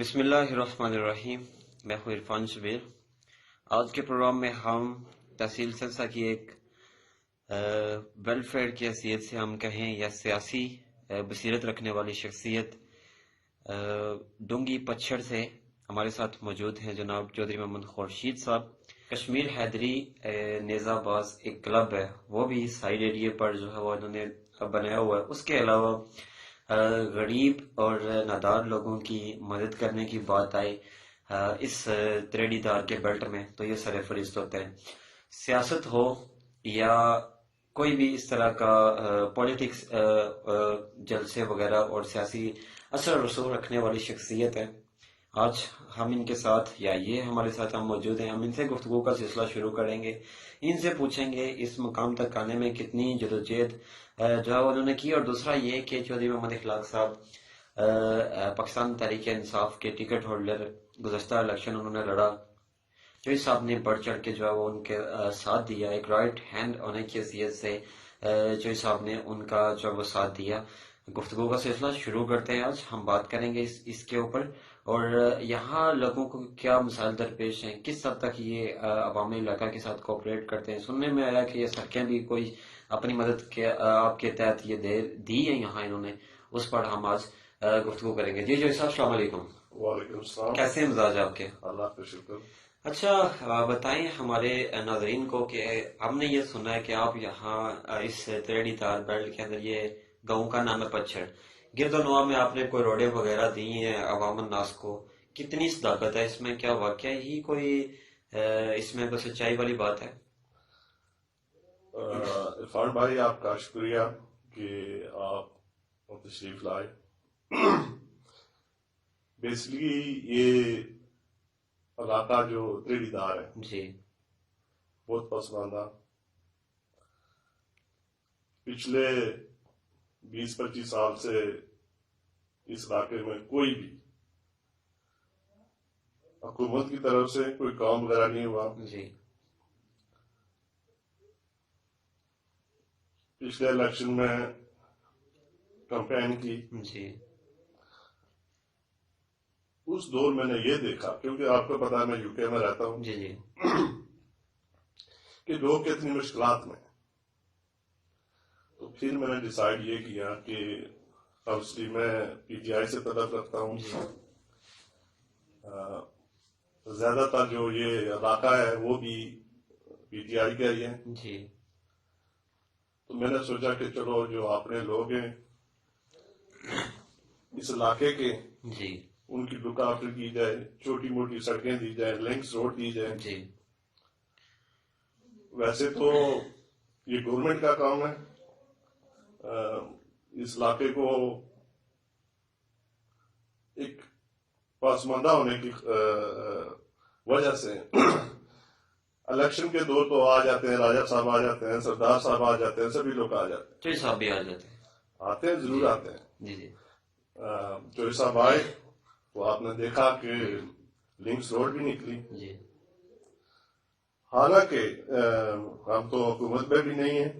بسم اللہ الرحمن الرحیم. میں ہوں عرفان شبیر. آج کے پروگرام میں ہم تحصیل سرسا کی ایک ویلفیئر کی حیثیت سے ہم کہیں یا سیاسی بصیرت رکھنے والی شخصیت ڈونگی پچھڑ سے ہمارے ساتھ موجود ہیں جناب چودھری محمد خورشید صاحب. کشمیر حیدری نیزہ باز ایک کلب ہے، وہ بھی سائیڈ ایریے پر جو ہے وہ انہوں نے بنایا ہوا ہے. اس کے علاوہ غریب اور نادار لوگوں کی مدد کرنے کی بات آئے اس تریڑی دار کے بیلٹ میں تو یہ سر فہرست ہوتا ہے. سیاست ہو یا کوئی بھی اس طرح کا پولیٹکس جلسے وغیرہ اور سیاسی اثر و رسوخ رکھنے والی شخصیت ہے. آج ہم ان کے ساتھ یا یہ ہمارے ساتھ ہم موجود ہیں. ہم ان سے گفتگو کا سلسلہ شروع کریں گے، ان سے پوچھیں گے اس مقام تک آنے میں کتنی جدوجہد جو ہے انہوں نے کی. اور دوسرا یہ کہ چودھری محمد اخلاق صاحب پاکستان تحریک انصاف کے ٹکٹ ہولڈر، گزشتہ الیکشن انہوں نے لڑا. چودھری صاحب نے بڑھ چڑھ کے جو ہے وہ ان کے ساتھ دیا، ایک رائٹ ہینڈ ہونے کی حیثیت سے چودھری صاحب نے ان کا جو ہے وہ ساتھ دیا. گفتگو کا سلسلہ شروع کرتے ہیں. آج ہم بات کریں گے اس کے اوپر، اور یہاں لوگوں کو کیا مسائل درپیش ہیں، کس حد تک یہ عوامی علاقہ کے ساتھ کوآپریٹ کرتے ہیں. سننے میں آیا کہ یہ سڑکیں بھی کوئی اپنی مدد کے آپ کے تحت یہ دی ہیں یہاں انہوں نے، اس پر ہم آج گفتگو کریں گے. جی صاحب السلام علیکم. وعلیکم السلام. کیسے مزاج آپ کے؟ اللہ کا شکر. اچھا بتائیں ہمارے ناظرین کو کہ ہم نے یہ سنا ہے کہ آپ یہاں اس تریڑی تار بیلٹ کے اندر، یہ گاؤں کا نام ہے پچھڑ، گرد و نواح میں آپ نے کوئی روڈیں وغیرہ دی ہیں عوام الناس کو. کتنی صداقت ہے اس میں؟ کیا واقعہ ہی کوئی اس میں کوئی سچائی والی بات ہے؟ عرفان بھائی آپ کا شکریہ کہ آپ تشریف لائے. بیسکلی یہ علاقہ جو تریڑی دار ہے جی بہت پسماندہ. پچھلے 20-25 سال سے اس علاقے میں کوئی بھی حکومت کی طرف سے کوئی کام وغیرہ نہیں ہوا. جی پچھلے الیکشن میں کمپین کی، جی اس دور میں نے یہ دیکھا، کیونکہ آپ کو پتا ہے میں یو کے میں رہتا ہوں، جی جی کہ لوگ کتنی مشکلات میں. تو پھر میں نے ڈیسائیڈ یہ کیا کہ obviously میں پی ٹی آئی سے تعلق رکھتا ہوں. زیادہ تر جو یہ علاقہ ہے وہ بھی پی ٹی آئی کا ہی ہے. جی تو میں نے سوچا کہ چلو جو اپنے لوگ ہیں اس علاقے کے، جی ان کی لک آفٹر کی جائے، چھوٹی موٹی سڑکیں دی جائیں، لنکس روڈ دی جائیں. جی ویسے تو یہ گورنمنٹ کا کام ہے. اس علاقے کو ایک پسماندہ ہونے کی وجہ سے الیکشن کے دور تو آ جاتے ہیں، راجہ صاحب آ جاتے ہیں، سردار صاحب آ جاتے ہیں، سبھی لوگ آ جاتے ہیں. چودھری صاحب بھی آ جاتے ہیں. آتے ہیں، ضرور آتے ہیں. جی جی چودھری صاحب آئے تو آپ نے دیکھا کہ لنکس روڈ بھی نکلی. جی حالانکہ ہم تو حکومت میں بھی نہیں ہیں،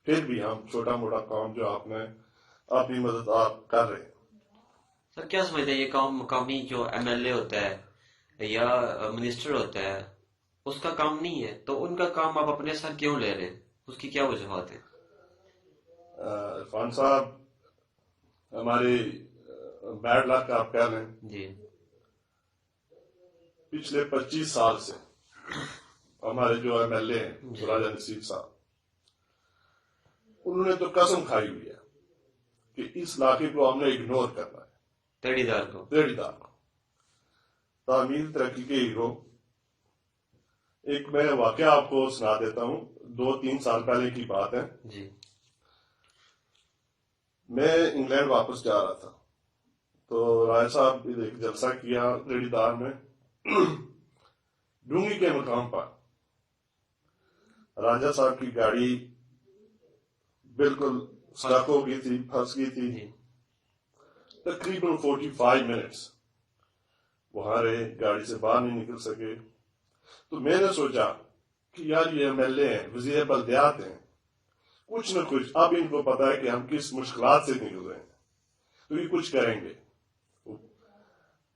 پھر بھی ہم چھوٹا موٹا کام جو آپ نے اپنی مدد آپ کر رہے ہیں. سر کیا سمجھتے ہیں یہ کام مقامی جو ایم ایل اے ہوتا ہے یا منسٹر ہوتا ہے اس کا کام نہیں ہے، تو ان کا کام آپ اپنے سر کیوں لے رہے ہیں؟ اس کی کیا وجوہات ہیں؟ عرفان صاحب ہماری بیڈ لک آپ کہہ لیں، جی پچھلے 25 سال سے ہمارے جو ایم ایل اے ہیں راجہ نصیر صاحب، انہوں نے تو قسم کھائی ہوئی ہے کہ اس علاقے کو ہم نے اگنور کرنا ہے. تریڑی دار کو، تریڑی دار کو تعمیر ترقی کے ہیرو. ایک میں واقعہ آپ کو سنا دیتا ہوں، 2-3 سال پہلے کی بات ہے. جی میں انگلینڈ واپس جا رہا تھا، تو رائے صاحب ایک جلسہ کیا تریڑی دار میں. ڈونگی کے مقام پر راجہ صاحب کی گاڑی بالکل سٹک ہو گئی تھی، پھنس گئی تھی. جی تقریباً 45 منٹس وہاں رہے، گاڑی سے باہر نہیں نکل سکے. تو میں نے سوچا کہ یار یہ ایم ایل اے ہیں، وزیر بلدیات ہیں، کچھ نہ کچھ اب ان کو پتا ہے کہ ہم کس مشکلات سے نکل رہے ہیں تو یہ کچھ کریں گے.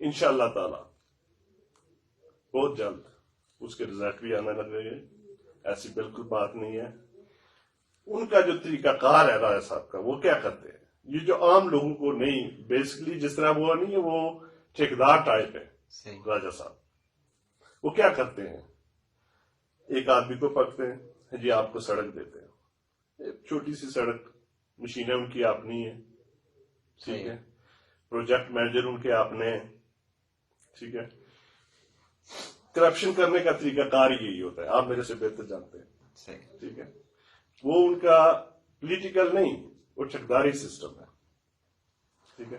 انشاءاللہ تعالی بہت جلد اس کے رزلٹ بھی آنے لگے گے، ایسی بالکل بات نہیں ہے۔ ان کا جو طریقہ کار ہے راجہ صاحب کا، وہ کیا کرتے ہیں، یہ جو عام لوگوں کو نہیں، بیسکلی جس طرح وہ نہیں ہے، وہ ٹھیکیدار ٹائپ ہے صحیح، راجہ صاحب۔ وہ کیا کرتے ہیں، ایک آدمی کو پکڑتے ہیں، جی آپ کو سڑک دیتے ہیں، ایک چھوٹی سی سڑک، مشینیں ان کی اپنی ہیں، ٹھیک ہے، پروجیکٹ مینیجر ان کے اپنے ہیں، ٹھیک ہے۔ کرپشن کرنے کا طریقہ کار یہی ہوتا ہے، آپ میرے سے بہتر جانتے ہیں، صحیح، ٹھیک ہے۔ وہ ان کا پولیٹیکل نہیں، وہ ٹھیکداری سسٹم ہے، ٹھیک ہے۔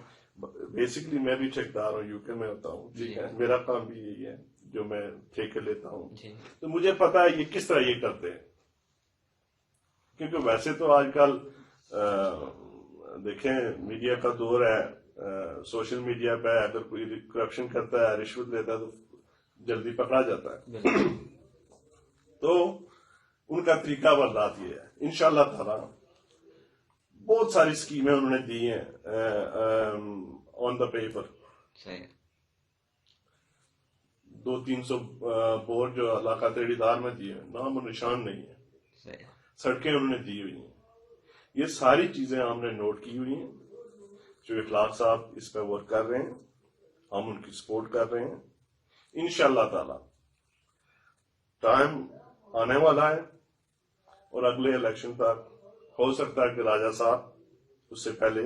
بیسکلی میں بھی ٹھیکدار ہوں، یو کے میں ہوتا ہوں، ٹھیک ہے، میرا کام بھی یہی ہے جو میں ٹھیکے لیتا ہوں، جی، تو مجھے پتا ہے یہ کس طرح یہ کرتے ہیں۔ کیونکہ ویسے تو آج کل دیکھیں میڈیا کا دور ہے، سوشل میڈیا پہ اگر کوئی کرپشن کرتا ہے، رشوت لیتا ہے، تو جلدی پکڑا جاتا ہے۔ بالکل، تو ان کا طریقہ وردات یہ ہے، انشاءاللہ تعالی بہت ساری اسکیمیں انہوں نے دی ہیں آن دا پیپر، صحیح، 200-300 بور جو علاقہ تیڑی دار میں دیے، نام و نشان نہیں ہے، صحیح، سڑکیں انہوں نے دی ہوئی ہیں۔ یہ ساری چیزیں ہم نے نوٹ کی ہوئی ہیں، جو اخلاق صاحب اس پہ ورک کر رہے ہیں، ہم ان کی سپورٹ کر رہے ہیں۔ انشاءاللہ تعالی ٹائم آنے والا ہے، اور اگلے الیکشن تک ہو سکتا ہے کہ راجہ صاحب اس سے پہلے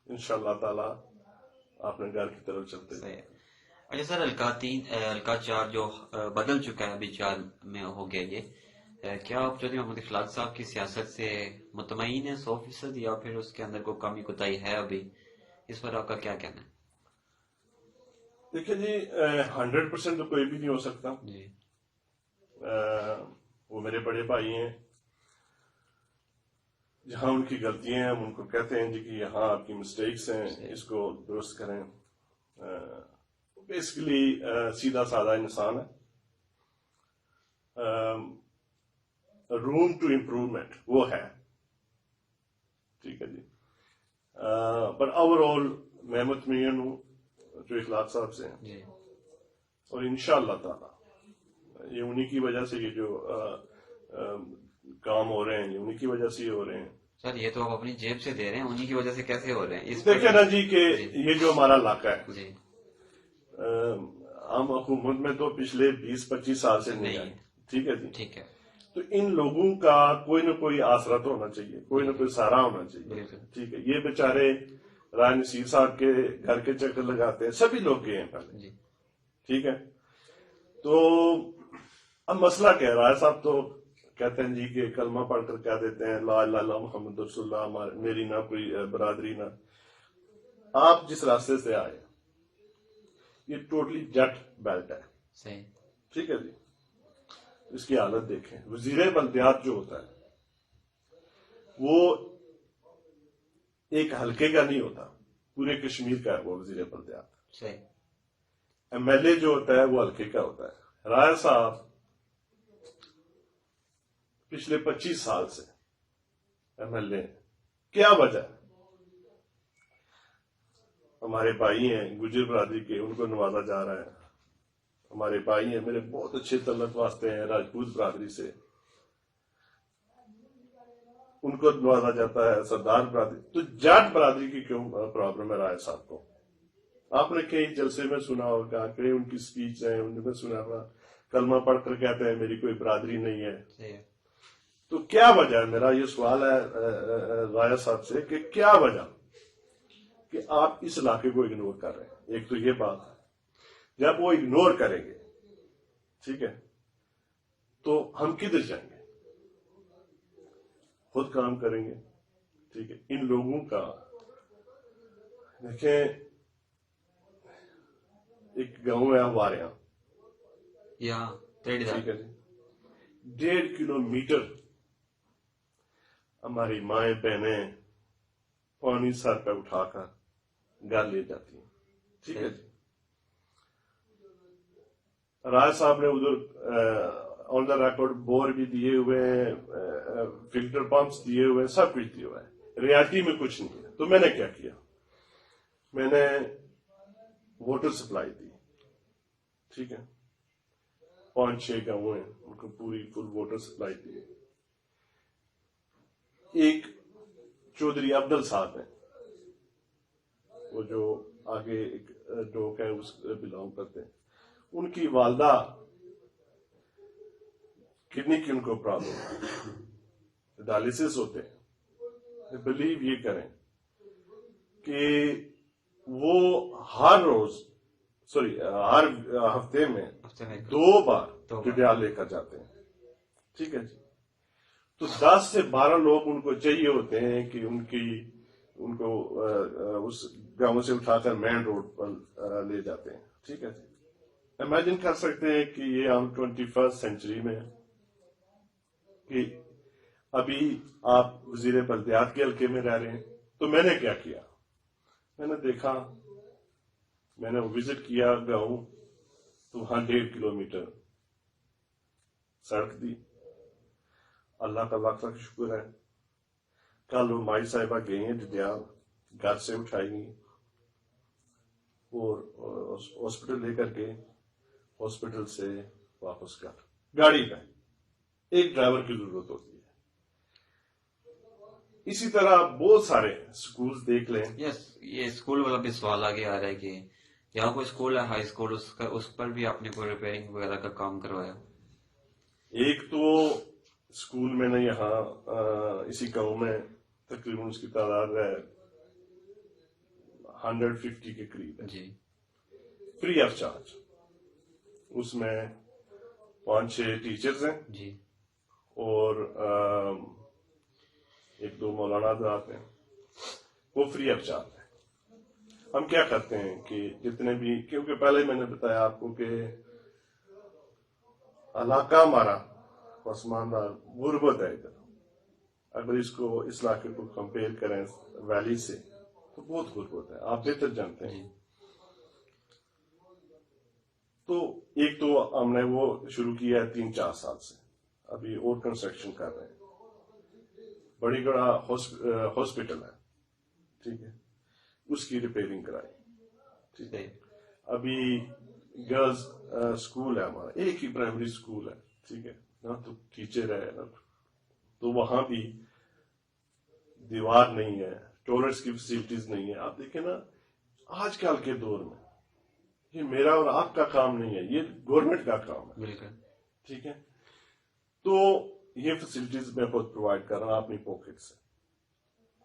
انشاءاللہ تعالی اپنے گھر کی طرف چلتے ہیں۔ صحیح۔ اچھا سر، الکا 4 جو بدل چکا ہے، ابھی 4 میں ہو گیا یہ، کیا آپ چودھری محمد اخلاق صاحب کی سیاست سے مطمئن ہیں 100%، یا پھر اس کے اندر کوئی کمی کوتاہی ہے ابھی؟ اس پر آپ کا کیا کہنا ہے؟ دیکھیں جی، 100% تو کوئی بھی نہیں ہو سکتا، جی، وہ میرے بڑے بھائی ہیں، جہاں ان کی غلطیاں ہیں ہم ان کو کہتے ہیں جی کہ یہاں آپ کی مسٹیکس ہیں، اس کو درست کریں۔ بیسکلی سیدھا سادہ انسان ہے، روم ٹو امپروومنٹ وہ ہے، ٹھیک ہے جی۔ پر اوور آل میں مطمئن ہوں جو اخلاق صاحب سے ہیں، جی، اور انشاءاللہ تعالی یہ انہی کی وجہ سے یہ جو کام ہو رہے ہیں، یہ انہی کی وجہ سے یہ ہو رہے ہیں۔ سر یہ تو آپ اپنی جیب سے دے رہے ہیں، انہی کی وجہ سے کیسے ہو رہے ہیں؟ اس دیکھیں نا جی کہ یہ جو ہمارا علاقہ ہے، جی، ہم حکومت میں تو پچھلے 20-25 سال سے نہیں آئے، ٹھیک ہے جی۔ ٹھیک ہے، تو ان لوگوں کا کوئی نہ کوئی آسرا تو ہونا چاہیے، کوئی نہ کوئی سہارا ہونا چاہیے، بالکل، ٹھیک ہے۔ یہ بیچارے رائے نصیر صاحب کے گھر کے چکر لگاتے ہیں، سبھی لوگ گئے ہیں پہلے، جی، ٹھیک ہے۔ تو اب مسئلہ کہہ رہا ہے صاحب، تو کہتے ہیں جی کہ کلمہ پڑھ کر کہہ دیتے ہیں لا الہ الا اللہ محمد رسول اللہ، میری نہ کوئی برادری نہ۔ آپ جس راستے سے آئے یہ ٹوٹلی جٹ بیلٹ ہے، صحیح، ٹھیک ہے جی۔ اس کی حالت دیکھیں، وزیر بلدیات جو ہوتا ہے وہ ایک حلقے کا نہیں ہوتا، پورے کشمیر کا ہے وہ وزیر بلدیات۔ صحیح، ایم ایل اے جو ہوتا ہے وہ حلقے کا ہوتا ہے۔ رائے صاحب پچھلے 25 سال سے ایم ایل اے، کیا وجہ ہے؟ ہمارے بھائی ہیں گجر برادری کے، ان کو نوازا جا رہا ہے۔ ہمارے بھائی ہیں، میرے بہت اچھے تعلق واسطے ہیں راجپوت برادری سے، ان کو نوازا جاتا ہے، سردار برادری۔ تو جاٹ برادری کی کیوں پرابلم ہے رائے صاحب کو؟ آپ نے کئی جلسے میں سنا ہوگا، کئی ان کی سپیچ ہیں ان میں سنا ہوگا، کلمہ پڑھ کر کہتے ہیں میری کوئی برادری نہیں ہے۔ صحیح، تو کیا وجہ ہے؟ میرا یہ سوال ہے رائے صاحب سے کہ کیا وجہ کہ آپ اس علاقے کو اگنور کر رہے ہیں؟ ایک تو یہ بات ہے، جب وہ اگنور کریں گے، ٹھیک ہے، تو ہم کدھر جائیں گے؟ خود کام کریں گے، ٹھیک ہے۔ ان لوگوں کا دیکھیں، ایک گاؤں ہے ہمارے یہاں، یہاں تیڑی ٹھیک دار، ہے جی، 1.5 کلومیٹر ہماری مائیں بہنیں پانی سر پہ اٹھا کر گھر لے جاتی ہیں، ٹھیک ہے جی۔ رائے صاحب نے ادھر آن دا ریکارڈ بور بھی دیے ہوئے ہیں، فلٹر پمپس دیے ہوئے ہیں، سب کچھ دیا ہوا ہے، ریالٹی میں کچھ نہیں ہے۔ تو میں نے کیا کیا؟ میں نے واٹر سپلائی دی. ٹھیک ہے, 5-6 گاؤں ہیں, ان کو پوری فل واٹر سپلائی دی. ایک چودھری عبدل صاحب ہیں, وہ جو آگے ایک ڈوک ہے اس بلانگ کرتے ہیں. ان کی والدہ کڈنی کی ان کو پرابلم, ڈائلسس ہوتے ہیں. بلیو یہ کریں کہ وہ ہر ہفتے میں 2 بار ڈڈیال لے کر جاتے ہیں. ٹھیک ہے جی. تو 10 سے 12 لوگ ان کو چاہیے ہوتے ہیں کہ ان کو اس گاؤں سے اٹھا کر مین روڈ پر لے جاتے ہیں. ٹھیک ہے جی. امیجن کر سکتے ہیں کہ یہ ہم 21 سینچری میں ہیں کہ ابھی آپ وزیر بلدیات کے حلقے میں رہ رہے ہیں. تو میں نے کیا کیا, میں نے دیکھا, میں نے وزٹ کیا گاؤں, تو وہاں 1.5 کلومیٹر سڑک دی. اللہ کا لاکھ لاکھ شکر ہے, کل وہ مائی صاحبہ گئی ہیں ڈڈیال, گھر سے اٹھائی گئی اور ہاسپٹل لے کر گئے, ہاسپٹل سے واپس گاڑی پہ ایک ڈرائیور کی ضرورت ہوتی ہے. اسی طرح بہت سارے سکولز دیکھ لیں. یس, یہ اسکول والا بھی سوال آگے آ رہا ہے کہ یہاں کوئی اسکول ہے ہائی اسکول, اس پر بھی آپ نے کوئی ریپیئرنگ وغیرہ کا کام کروایا؟ ایک تو اسکول میں نے یہاں اسی گاؤں میں تقریباً اس کی تعداد ہے 150 کے قریب ہے جی. Free of charge. اس میں 5-6 ٹیچرز ہیں جی. اور 1-2 مولانا حضرات ہیں, وہ فری آف چارج ہے. ہم کیا کرتے ہیں کہ جتنے بھی, کیونکہ پہلے میں نے بتایا آپ کو کہ علاقہ ہمارا پسماندہ غربت ہے ادھر. اگر اس علاقے کو کمپیئر کریں ویلی سے تو بہت غربت ہے, آپ بہتر جانتے ہیں. تو ایک تو ہم نے وہ شروع کیا ہے 3-4 سال سے, ابھی اور کنسٹرکشن کر رہے ہیں. بڑی بڑا ہاسپٹل ہے, ٹھیک ہے, اس کی ریپیئرنگ کرائی. ٹھیک ہے. ابھی گرلز اسکول ہے ہمارا, ایک ہی پرائمری اسکول ہے. ٹھیک ہے, نہ تو ٹیچر ہے نہ تو وہاں بھی دیوار نہیں ہے, ٹوائلٹس کی فیسلٹیز نہیں ہے. آپ دیکھیں نا, آج کل کے دور میں یہ میرا اور آپ کا کام نہیں ہے, یہ گورنمنٹ کا کام ہے. بالکل. ٹھیک ہے. تو یہ فیسلٹیز میں خود پرووائڈ کر رہا ہوں اپنی پاکٹ سے.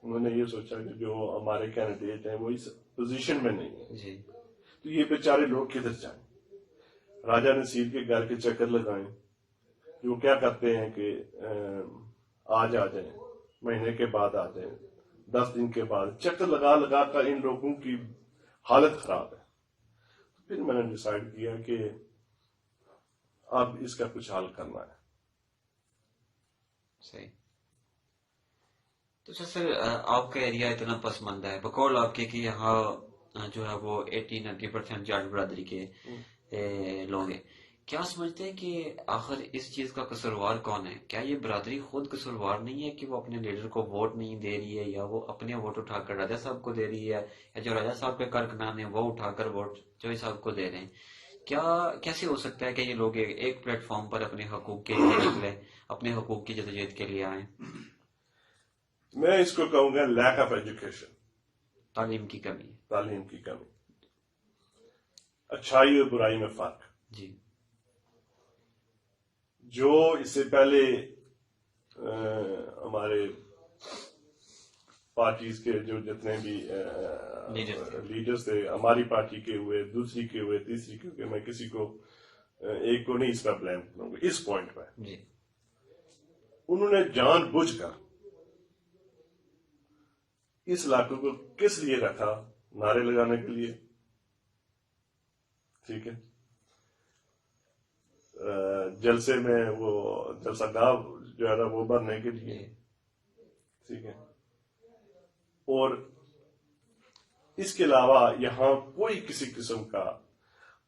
انہوں نے یہ سوچا کہ جو ہمارے کینڈیڈیٹ ہیں وہ اس پوزیشن میں نہیں ہے جی. تو یہ بیچارے لوگ کدھر جائیں. راجہ نصیر کے گھر کے چکر لگائیں, جو کیا کرتے ہیں کہ آج آ جائیں, مہینے کے بعد آ جائیں, 10 دن کے بعد, چکر لگا لگا کر ان لوگوں کی حالت خراب ہے. پھر میں نے ڈیسائیڈ کیا کہ اب اس کا کچھ حل کرنا ہے. صحیح. تو سر آپ کا ایریا اتنا پسماندہ ہے, بقول آپ کے کہ یہاں جو ہے وہ 80-90% جاٹ برادری کے لوگ ہیں. کیا سمجھتے ہیں کہ آخر اس چیز کا قصوروار کون ہے؟ کیا یہ برادری خود قصوروار نہیں ہے کہ وہ اپنے لیڈر کو ووٹ نہیں دے رہی ہے, یا وہ اپنے ووٹ اٹھا کر راجہ صاحب کو دے رہی ہے, یا جو راجہ صاحب کے کارکنان ہیں وہ اٹھا کر ووٹ چوہی صاحب کو دے رہے ہیں؟ کیسے ہو سکتا ہے کہ یہ لوگ ایک پلیٹ فارم پر اپنے حقوق کے لیے نکلے, اپنے حقوق کی جدوجہد کے لیے آئیں؟ میں اس کو کہوں گا لیک آف ایجوکیشن, تعلیم کی کمی. تعلیم کی کمی, اچھائی اور برائی میں فرق. جی. جو اس سے پہلے ہمارے پارٹیز کے جو جتنے بھی لیڈرز تھے, ہماری پارٹی کے ہوئے, دوسری کے ہوئے, تیسری کے ہوئے, میں کسی کو ایک کو نہیں اس کا بلیم کروں گا اس پوائنٹ پہ. جی. انہوں نے جان بوجھ کر اس علاقے کو کس لیے رکھا؟ نعرے لگانے کے لیے. ٹھیک ہے. جلسے میں وہ جلسہ گاہ جو ہے نا وہ بھرنے کے لیے. ٹھیک ہے. اور اس کے علاوہ یہاں کوئی کسی قسم کا,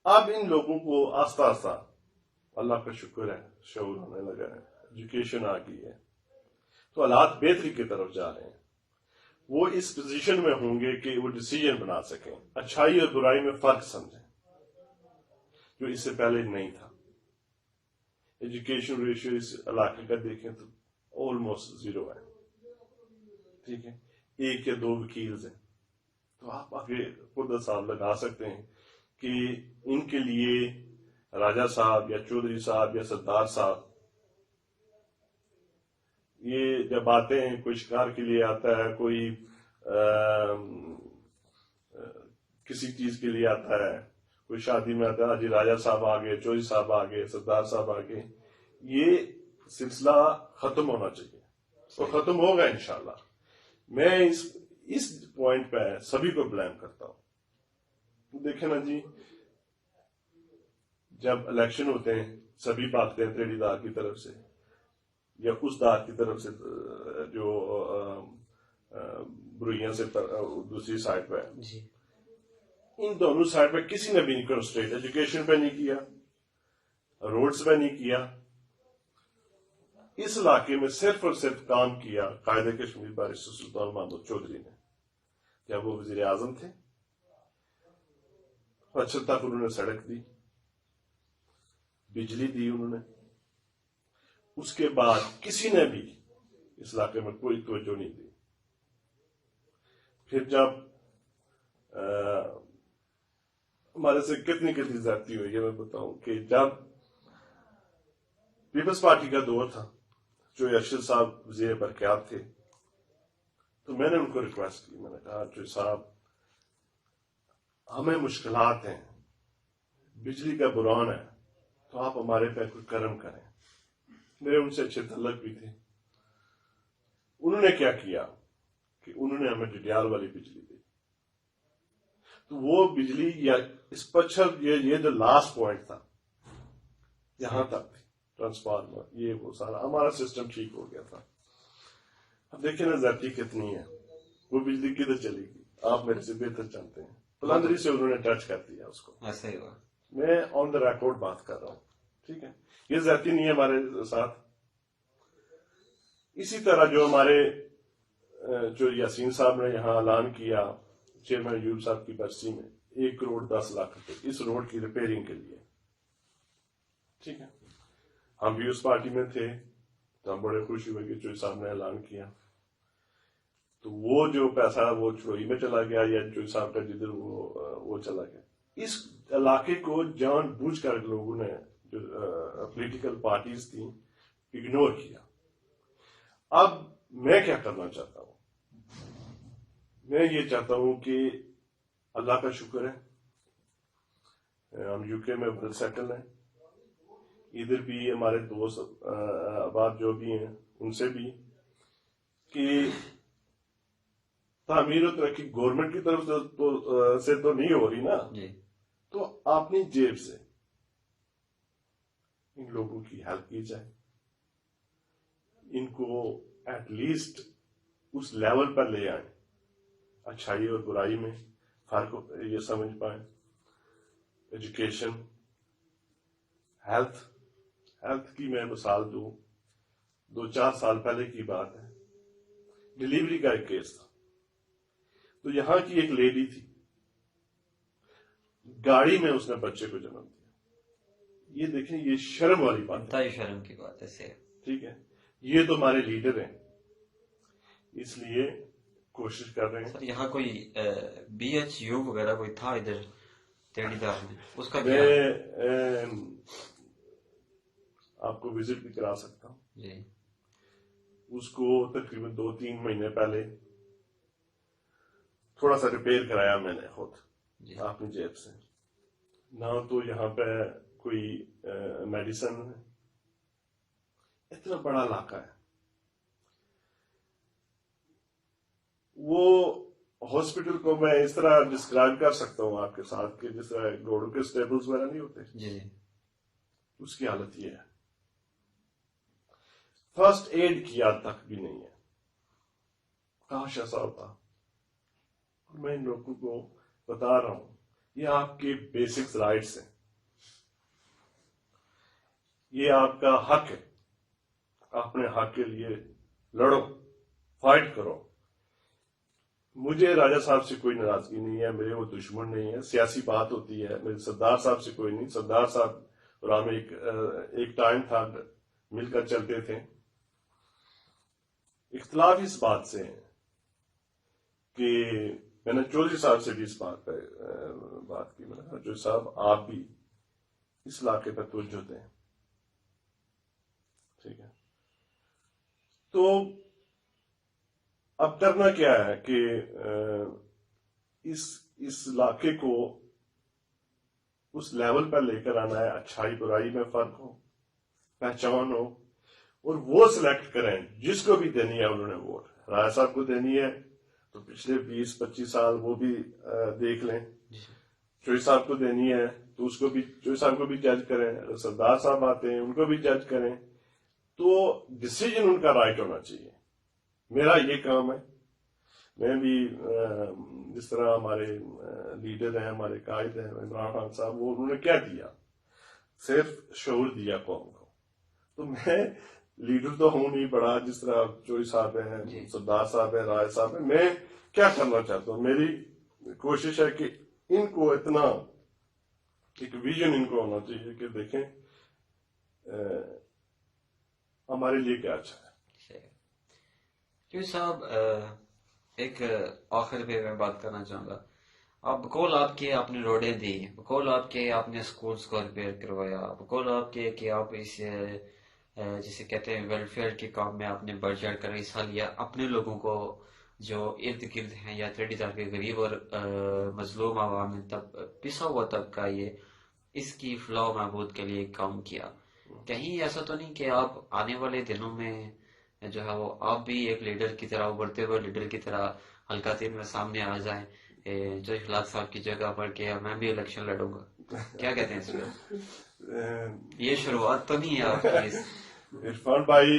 اب ان لوگوں کو آہستہ آہستہ اللہ کا شکر ہے شعور ہونے لگا ہے, ایجوکیشن آ گئی ہے, تو حالات بہتری کی طرف جا رہے ہیں. وہ اس پوزیشن میں ہوں گے کہ وہ ڈیسیجن بنا سکیں, اچھائی اور برائی میں فرق سمجھیں, جو اس سے پہلے نہیں تھا. ایجوکیشن ریشیو اس علاقے کا دیکھیں تو آلموسٹ زیرو ہے, ٹھیک ہے, 1 یا 2 وکیلز ہیں. تو آپ آگے خود حساب لگا سکتے ہیں کہ ان کے لیے راجہ صاحب یا چودھری صاحب یا سردار صاحب یہ جب آتے ہیں, کوئی شکار کے لیے آتا ہے, کوئی کسی چیز کے لیے آتا ہے, کوئی شادی میں آتا ہے, جی راجہ صاحب آ گئے, چودھری صاحب آ گئے, سردار صاحب آ گئے, یہ سلسلہ ختم ہونا چاہیے. تو ختم ہوگا انشاءاللہ. میں اس پوائنٹ پہ سبھی کو بلیم کرتا ہوں. دیکھیں نا جی, جب الیکشن ہوتے ہیں سبھی بھاگتے ہیں تریڑی دار کی طرف سے یا اس دار کی طرف سے جو بروئیاں سے دوسری سائڈ پہ. ان دونوں سائڈ پہ کسی نے بھی نہیں کنسنٹریٹ ایجوکیشن پہ نہیں کیا, روڈز پہ نہیں کیا. اس علاقے میں صرف اور صرف کام کیا قائد کشمیر بارسٹر سلطان محمود چودھری نے. جب وہ وزیر اعظم تھے 75 تک انہوں نے سڑک دی, بجلی دی انہوں نے. اس کے بعد کسی نے بھی اس علاقے میں کوئی توجہ نہیں دی. پھر جب ہمارے سے کتنی زیادتی ہوئی ہے میں بتاؤں کہ جب پیپلز پارٹی کا دور تھا, جو ارشد صاحب وزیر برقیات تھے, تو میں نے ان کو ریکویسٹ کی, میں نے کہا جو صاحب ہمیں مشکلات ہیں, بجلی کا بحران ہے, تو آپ ہمارے پہ کوئی کرم کریں. میرے ان سے اچھے تعلق بھی تھے. انہوں نے کیا کیا کہ انہوں نے ہمیں ڈڈیال والی بجلی دی. تو وہ بجلی یا اس پچھر یہ جو لاسٹ پوائنٹ تھا یہاں تک تھی, ٹرانسفارمر یہ وہ سارا ہمارا سسٹم ٹھیک ہو گیا تھا. اب دیکھیں نا زیادتی کتنی ہے, وہ بجلی کدھر چلی گئی آپ میرے سے بہتر جانتے ہیں. پلندری سے انہوں نے ٹچ کر دیا اس کو. ایسا ہی ہوا. میں آن دا ریکارڈ بات کر رہا ہوں, ٹھیک ہے, یہ زیادتی نہیں ہے ہمارے ساتھ. اسی طرح جو ہمارے جو یاسین صاحب نے یہاں اعلان کیا چیئرمین ایوب صاحب کی برسی میں 1 کروڑ 10 لاکھ روپے اس روڈ کی ریپیئرنگ کے لیے, ٹھیک ہے. ہم بھی اس پارٹی میں تھے تو ہم بڑے خوش ہوئے کہ چوئی صاحب نے اعلان کیا. تو وہ جو پیسہ وہ چوئی میں چلا گیا یا چوئی صاحب کا جدھر وہ چلا گیا. اس علاقے کو جان بوجھ کر لوگوں نے جو پولیٹیکل پارٹیز تھیں اگنور کیا. اب میں کیا کرنا چاہتا ہوں, میں یہ چاہتا ہوں کہ اللہ کا شکر ہے ہم یو کے میں ویل سیٹل ہیں. ادھر بھی ہمارے دوست احباب جو بھی ہیں ان سے بھی کہ تعمیر و ترقی گورنمنٹ کی طرف سے تو نہیں ہو رہی نا, تو اپنی جیب سے ان لوگوں کی ہیلپ کی جائے, ان کو ایٹ لیسٹ اس لیول پر لے آئیں, اچھائی اور برائی میں فرق یہ سمجھ پائیں. ایجوکیشن, ہیلتھ کی میں مثال دوں, 2-4 سال پہلے کی بات ہے, ڈلیوری کا ایک کیس تھا. تو یہاں کی ایک لیڈی تھی, گاڑی میں اس نے بچے کو جنم دیا. یہ دیکھیں یہ شرم والی بات ہے, شرم کی بات ہے. ٹھیک ہے, یہ تو ہمارے لیڈر ہیں, اس لیے کوشش کر رہے ہیں. سر یہاں کوئی بی ایچ یو وغیرہ کوئی تھا ادھر تیڑی دار میں, اس کا میں آپ کو وزٹ بھی کرا سکتا ہوں. جی, اس کو تقریباً 2-3 مہینے پہلے تھوڑا سا ریپیئر کرایا میں نے خود اپنی جیب سے. نہ تو یہاں پہ کوئی میڈیسن ہے, اتنا بڑا علاقہ ہے. وہ ہاسپٹل کو میں اس طرح ڈسکرائب کر سکتا ہوں آپ کے ساتھ کہ جس طرح گھوڑوں کے سٹیبلز وغیرہ نہیں ہوتے, جی اس کی حالت یہ ہے. فرسٹ ایڈ کی یاد تک بھی نہیں ہے. کاش ایسا ہوتا. میں ان لوگوں کو بتا رہا ہوں یہ آپ کے بیسکس رائٹس ہیں, یہ آپ کا حق ہے. اپنے حق کے لیے لڑو, فائٹ کرو. مجھے راجہ صاحب سے کوئی ناراضگی نہیں ہے، میرے وہ دشمن نہیں ہے، سیاسی بات ہوتی ہے، میرے سردار صاحب سے کوئی نہیں. سردار صاحب اور ہم ایک ٹائم تھا مل کر چلتے تھے. اختلاف اس بات سے ہے کہ میں نے چودھری صاحب سے بھی اس بات پہ بات کی. میں نے کہا چودھری صاحب آپ بھی اس علاقے پر توجہ دیں، ٹھیک ہے. تو اب کرنا کیا ہے کہ اس علاقے کو اس لیول پر لے کر آنا ہے، اچھائی برائی میں فرق ہو، پہچان ہو، اور وہ سلیکٹ کریں جس کو بھی دینی ہے. انہوں نے ووٹ رائے صاحب کو دینی ہے تو پچھلے 20-25 سال وہ بھی دیکھ لیں. چوئی صاحب کو دینی ہے تو اس کو بھی چوئی صاحب کو بھی جج کریں. اگر سردار صاحب آتے ہیں ان کو بھی جج کریں. تو ڈسیجن ان کا رائٹ ہونا چاہیے. میرا یہ کام ہے. میں بھی جس طرح ہمارے لیڈر ہیں، ہمارے قائد ہیں عمران خان صاحب، وہ انہوں نے کیا دیا؟ صرف شعور دیا قوم کو. تو میں لیڈر تو ہوں نہیں بڑا، جس طرح چوئی صاحب ہیں، سردار صاحب ہیں، رائے صاحب ہیں. میں کیا کرنا چاہتا ہوں؟ میری کوشش ہے کہ ان کو اتنا ایک ویژن ان کو ہونا چاہیے کہ دیکھیں ہمارے لیے کیا اچھا ہے. چوئی صاحب ایک آخر پہ میں بات کرنا چاہوں گا. بقول آپ کے آپ نے روڈیں دی، بقول آپ کے آپ نے سکولز کو ریپیئر کروایا، بقول آپ کے کہ آپ اس جسے کہتے ہیں ویلفیئر کے کام میں آپ نے بڑھ چڑھ کر حصہ لیا. اپنے لوگوں کو جو ارد گرد ہیں یا تھریڈی طبقے غریب اور مظلوم عوام میں پسا ہوا طبقہ یہ اس کی فلاح و بہبود کے لیے کام کیا. کہیں ایسا تو نہیں کہ آپ آنے والے دنوں میں جو ہے وہ آپ بھی ایک لیڈر کی طرح ابھرتے ہوئے لیڈر کی طرح حلقہ 3 میں سامنے آ جائیں جو اخلاق صاحب کی جگہ پر کہ میں بھی الیکشن لڑوں گا؟ کیا کہتے ہیں اس پہ؟ یہ شروعات تو نہیں ہے آپ کی عرفان بھائی،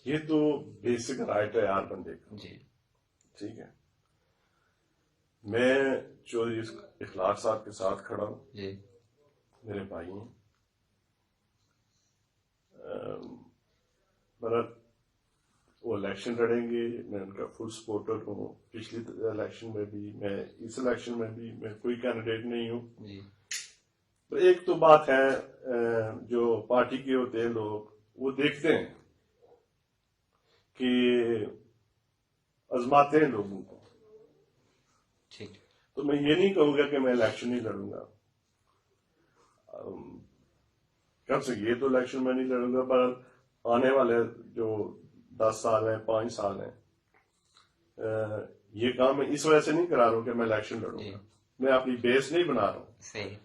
یہ تو بیسک رائٹ ہے یار بندے کا. جی ٹھیک ہے، میں چودھری اخلاق صاحب کے ساتھ کھڑا ہوں. جی میرے بھائی ہیں. مگر وہ الیکشن لڑیں گے، میں ان کا فل سپورٹر ہوں. پچھلی الیکشن میں بھی، میں اس الیکشن میں بھی، میں کوئی کینڈیڈیٹ نہیں ہوں. جی ایک تو بات ہے جو پارٹی کے ہوتے ہیں لوگ، وہ دیکھتے ہیں کہ آزماتے ہیں لوگوں کو. ٹھیک. تو میں یہ نہیں کہوں گا کہ میں الیکشن نہیں لڑوں گا. کم سے یہ تو الیکشن میں نہیں لڑوں گا، پر آنے والے جو 10 سال ہیں، 5 سال ہیں، یہ کام میں اس وجہ سے نہیں کرا رہا ہوں کہ میں الیکشن لڑوں گا. میں اپنی بیس نہیں بنا رہا ہوں. صحیح.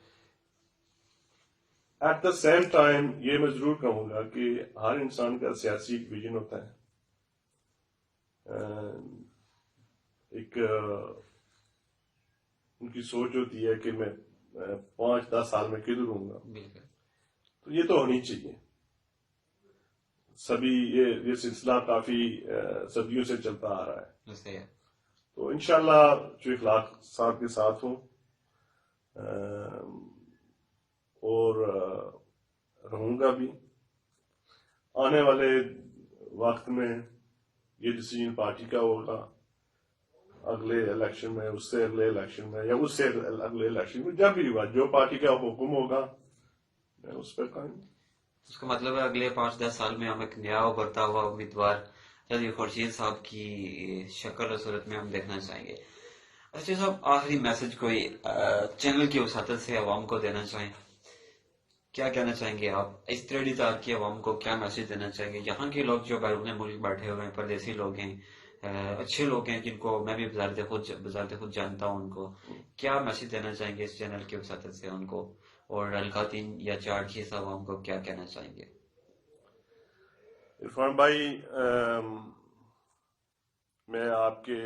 ایٹ دا سیم ٹائم یہ میں ضرور کہوں گا کہ ہر انسان کا سیاسی ایک ویژن ہوتا ہے. ایک ان کی سوچ ہوتی ہے کہ میں 5-10 سال میں کدھر ہوں گا. تو یہ تو ہونی چاہیے. سبھی یہ سلسلہ کافی صدیوں سے چلتا آ رہا ہے. تو انشاءاللہ جو اخلاق صاحب کے ساتھ ہوں اور رہوں گا بھی. آنے والے وقت میں یہ ڈیسیجن پارٹی کا ہوگا. اگلے الیکشن میں، اس سے اگلے الیکشن میں، یا اس سے اگلے الیکشن میں، جب بھی ہوا جو پارٹی کا حکم ہوگا میں اس پہ قائم. اس کا مطلب ہے اگلے 5-10 سال میں ہم ایک نیا ابھرتا ہوا امیدوار چودھری خورشید صاحب کی شکل اور صورت میں ہم دیکھنا چاہیں گے. اچھا صاحب، آخری میسج کوئی چینل کی وساطت سے عوام کو دینا چاہیں؟ کیا کہنا چاہیں گے آپ اس تریڈی تار کی عوام کو؟ کیا میسج دینا چاہیں گے؟ یہاں کے لوگ جو بیرون ملک بیٹھے ہوئے ہیں، پردیسی لوگ ہیں، اچھے لوگ ہیں جن کو میں بھی بذات خود جانتا ہوں، ان کو کیا میسج دینا چاہیں گے اس چینل کی وساطت سے ان کو؟ اور حلقہ 3 یا 4 کی عوام کو کیا کہنا چاہیں گے؟ عرفان بھائی، میں آپ کے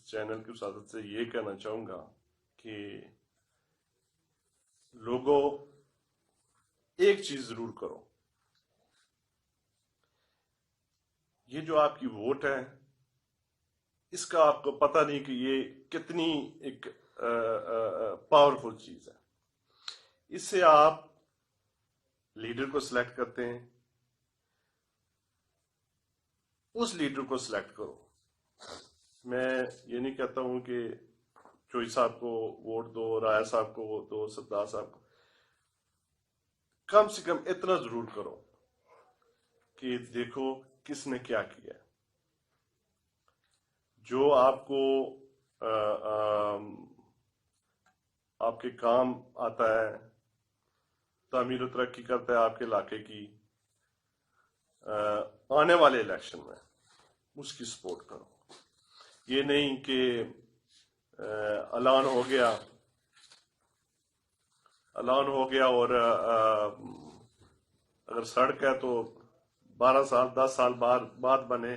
چینل کی وساطت سے یہ کہنا چاہوں گا کہ لوگوں ایک چیز ضرور کرو. یہ جو آپ کی ووٹ ہے، اس کا آپ کو پتہ نہیں کہ یہ کتنی ایک پاورفل چیز ہے. اس سے آپ لیڈر کو سلیکٹ کرتے ہیں، اس لیڈر کو سلیکٹ کرو. میں یہ نہیں کہتا ہوں کہ چوئی صاحب کو ووٹ دو، رایا صاحب کو ووٹ دو، سردار صاحب کو. کم سے کم اتنا ضرور کرو کہ دیکھو کس نے کیا کیا. جو آپ کو آپ کے کام آتا ہے، تعمیر و ترقی کرتا ہے آپ کے علاقے کی، آنے والے الیکشن میں اس کی سپورٹ کرو. یہ نہیں کہ اعلان ہو گیا اور اگر سڑک ہے تو 12 سال 10 سال بعد بنے،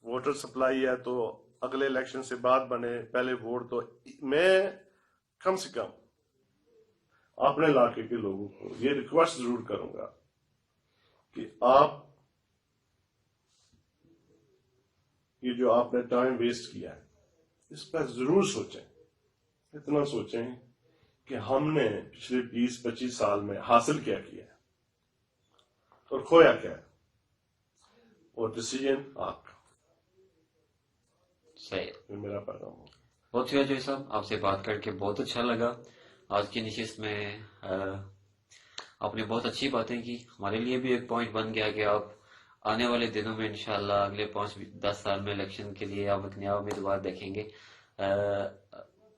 واٹر سپلائی ہے تو اگلے الیکشن سے بعد بنے، پہلے ووٹ دو. میں کم سے کم اپنے علاقے کے لوگوں کو یہ ریکویسٹ ضرور کروں گا کہ آپ یہ جو آپ نے ٹائم ویسٹ کیا ہے اس پر ضرور سوچیں. اتنا سوچیں کہ ہم نے پچھلے 20-25 سال میں حاصل کیا ہے اور کھویا کیا ہے، اور ڈیسیجن آپ کا. صحیح. یہ میرا پیغام ہو. بہت شکریہ جوئی صاحب، آپ سے بات کر کے بہت اچھا لگا. آج کی نشست میں آپ نے بہت اچھی باتیں کی. ہمارے لیے بھی ایک پوائنٹ بن گیا کہ آپ آنے والے دنوں میں انشاءاللہ اگلے 5-10 سال میں الیکشن کے لیے آپ ایک نیا امیدوار دیکھیں گے.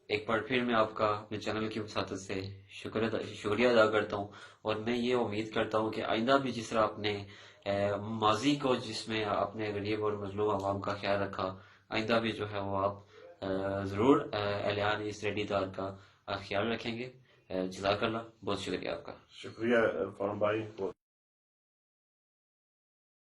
ایک بار پھر میں آپ کا اپنے چینل کی وساطت سے شکریہ ادا کرتا ہوں، اور میں یہ امید کرتا ہوں کہ آئندہ بھی جس طرح آپ نے ماضی کو جس میں آپ نے غریب اور مظلوم عوام کا خیال رکھا، آئندہ بھی جو ہے وہ آپ ضرور اعلان اس ریڈی دار کا خیال رکھیں گے. جزاک اللہ، بہت شکریہ آپ کا. شکریہ عرفان بھائی.